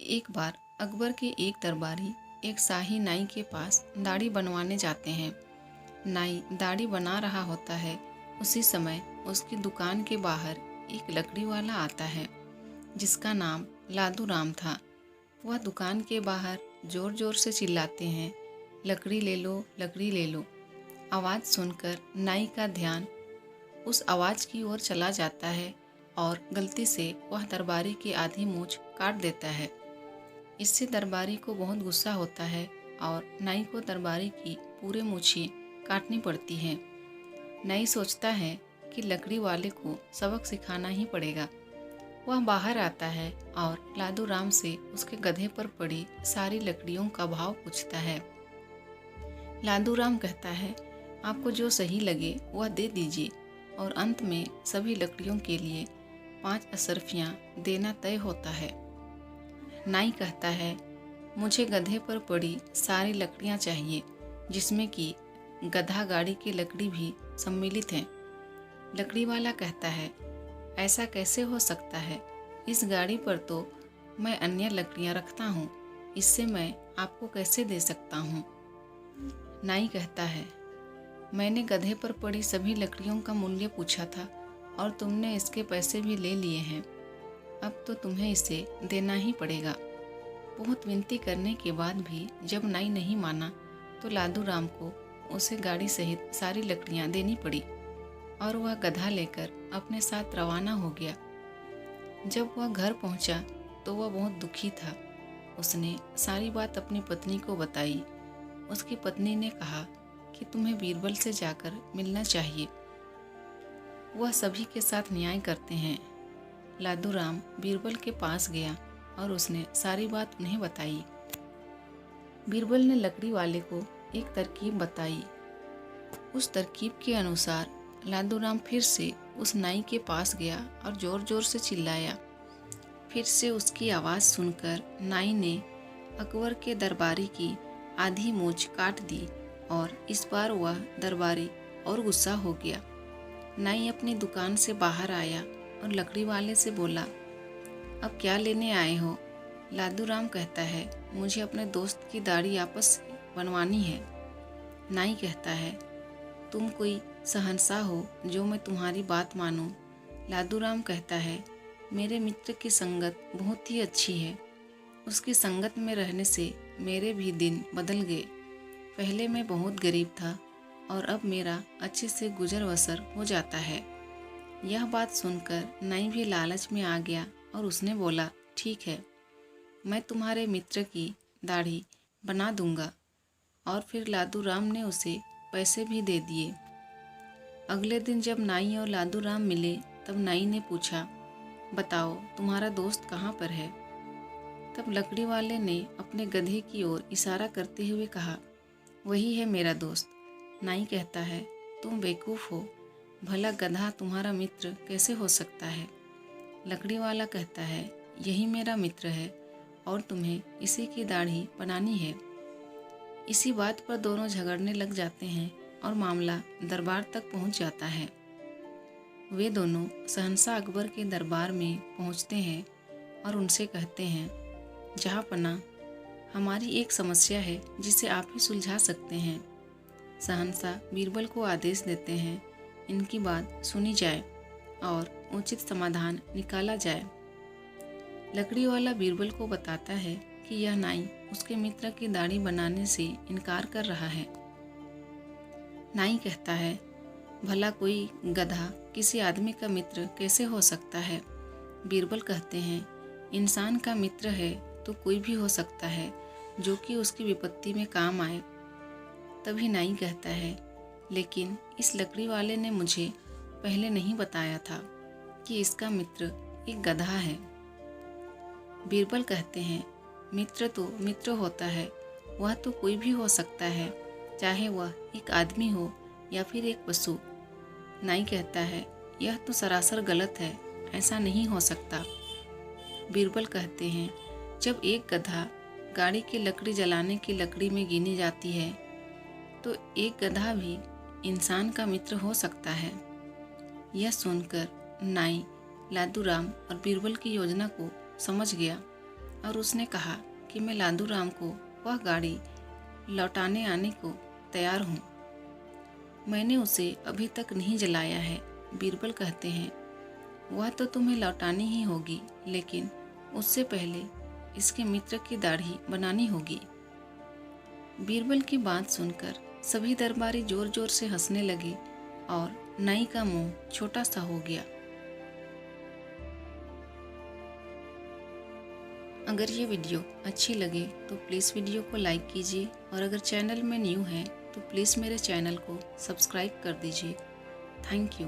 एक बार अकबर के एक दरबारी एक शाही नाई के पास दाढ़ी बनवाने जाते हैं। नाई दाढ़ी बना रहा होता है। उसी समय उसकी दुकान के बाहर एक लकड़ी वाला आता है जिसका नाम लादू राम था। वह दुकान के बाहर जोर जोर से चिल्लाते हैं, लकड़ी ले लो, लकड़ी ले लो। आवाज़ सुनकर नाई का ध्यान उस आवाज़ की ओर चला जाता है और गलती से वह दरबारी की आधी मूंछ काट देता है। इससे दरबारी को बहुत गुस्सा होता है और नाई को दरबारी की पूरे मूछें काटनी पड़ती हैं। नाई सोचता है कि लकड़ी वाले को सबक सिखाना ही पड़ेगा। वह बाहर आता है और लादू राम से उसके गधे पर पड़ी सारी लकड़ियों का भाव पूछता है। लादू राम कहता है, आपको जो सही लगे वह दे दीजिए, और अंत में सभी लकड़ियों के लिए 5 अशर्फियाँ देना तय होता है। नाई कहता है, मुझे गधे पर पड़ी सारी लकड़ियाँ चाहिए, जिसमें कि गधा गाड़ी की लकड़ी भी सम्मिलित है। लकड़ी वाला कहता है, ऐसा कैसे हो सकता है? इस गाड़ी पर तो मैं अन्य लकड़ियाँ रखता हूँ, इससे मैं आपको कैसे दे सकता हूँ? नाई कहता है, मैंने गधे पर पड़ी सभी लकड़ियों का मूल्य पूछा था और तुमने इसके पैसे भी ले लिए हैं। अब तो तुम्हें इसे देना ही पड़ेगा। बहुत विनती करने के बाद भी जब नाई नहीं माना तो लादू राम को उसे गाड़ी सहित सारी लकड़ियाँ देनी पड़ी और वह गधा लेकर अपने साथ रवाना हो गया। जब वह घर पहुंचा तो वह बहुत दुखी था। उसने सारी बात अपनी पत्नी को बताई। उसकी पत्नी ने कहा कि तुम्हें बीरबल से जाकर मिलना चाहिए, वह सभी के साथ न्याय करते हैं। लादू राम बीरबल के पास गया और उसने सारी बात उन्हें बताई। बीरबल ने लकड़ी वाले को एक तरकीब बताई। उस तरकीब के अनुसार लादू राम फिर से उस नाई के पास गया और जोर जोर से चिल्लाया। फिर से उसकी आवाज़ सुनकर नाई ने अकबर के दरबारी की आधी मूंछ काट दी और इस बार वह दरबारी और गुस्सा हो गया। नाई अपनी दुकान से बाहर आया और लकड़ी वाले से बोला, अब क्या लेने आए हो? लादू राम कहता है, मुझे अपने दोस्त की दाढ़ी आपस बनवानी है। नाई कहता है, तुम कोई शहंशाह हो जो मैं तुम्हारी बात मानूं? लादू राम कहता है, मेरे मित्र की संगत बहुत ही अच्छी है। उसकी संगत में रहने से मेरे भी दिन बदल गए। पहले मैं बहुत गरीब था और अब मेरा अच्छे से गुजर बसर हो जाता है। यह बात सुनकर नाई भी लालच में आ गया और उसने बोला, ठीक है, मैं तुम्हारे मित्र की दाढ़ी बना दूंगा। और फिर लादू राम ने उसे पैसे भी दे दिए। अगले दिन जब नाई और लादू राम मिले तब नाई ने पूछा, बताओ तुम्हारा दोस्त कहाँ पर है? तब लकड़ी वाले ने अपने गधे की ओर इशारा करते हुए कहा, वही है मेरा दोस्त। नाई कहता है, तुम बेवकूफ़ हो, भला गधा तुम्हारा मित्र कैसे हो सकता है? लकड़ी वाला कहता है, यही मेरा मित्र है और तुम्हें इसी की दाढ़ी बनानी है। इसी बात पर दोनों झगड़ने लग जाते हैं और मामला दरबार तक पहुंच जाता है। वे दोनों शहंशाह अकबर के दरबार में पहुंचते हैं और उनसे कहते हैं, जहाँपनाह, हमारी एक समस्या है जिसे आप ही सुलझा सकते हैं। शहंशाह बीरबल को आदेश देते हैं, इनकी बात सुनी जाए और उचित समाधान निकाला जाए। लकड़ी वाला बीरबल को बताता है कि यह नाई उसके मित्र की दाढ़ी बनाने से इनकार कर रहा है। नाई कहता है, भला कोई गधा किसी आदमी का मित्र कैसे हो सकता है? बीरबल कहते हैं, इंसान का मित्र है तो कोई भी हो सकता है जो कि उसकी विपत्ति में काम आए। तभी नाई कहता है, लेकिन इस लकड़ी वाले ने मुझे पहले नहीं बताया था कि इसका मित्र एक गधा है। बीरबल कहते हैं, मित्र तो मित्र होता है, वह तो कोई भी हो सकता है, चाहे वह एक आदमी हो या फिर एक पशु। नाई कहता है, यह तो सरासर गलत है, ऐसा नहीं हो सकता। बीरबल कहते हैं, जब एक गधा गाड़ी की लकड़ी जलाने की लकड़ी में गिनी जाती है तो एक गधा भी इंसान का मित्र हो सकता है। यह सुनकर नाई लादू राम और बीरबल की योजना को समझ गया और उसने कहा कि मैं लादू राम को वह गाड़ी लौटाने आने को तैयार हूँ। मैंने उसे अभी तक नहीं जलाया है। बीरबल कहते हैं, वह तो तुम्हें लौटानी ही होगी, लेकिन उससे पहले इसके मित्र की दाढ़ी बनानी होगी। बीरबल की बात सुनकर सभी दरबारी जोर जोर से हंसने लगे और नाई का मुंह छोटा सा हो गया। अगर ये वीडियो अच्छी लगे तो प्लीज़ वीडियो को लाइक कीजिए और अगर चैनल में न्यू हैं तो प्लीज़ मेरे चैनल को सब्सक्राइब कर दीजिए। Thank you.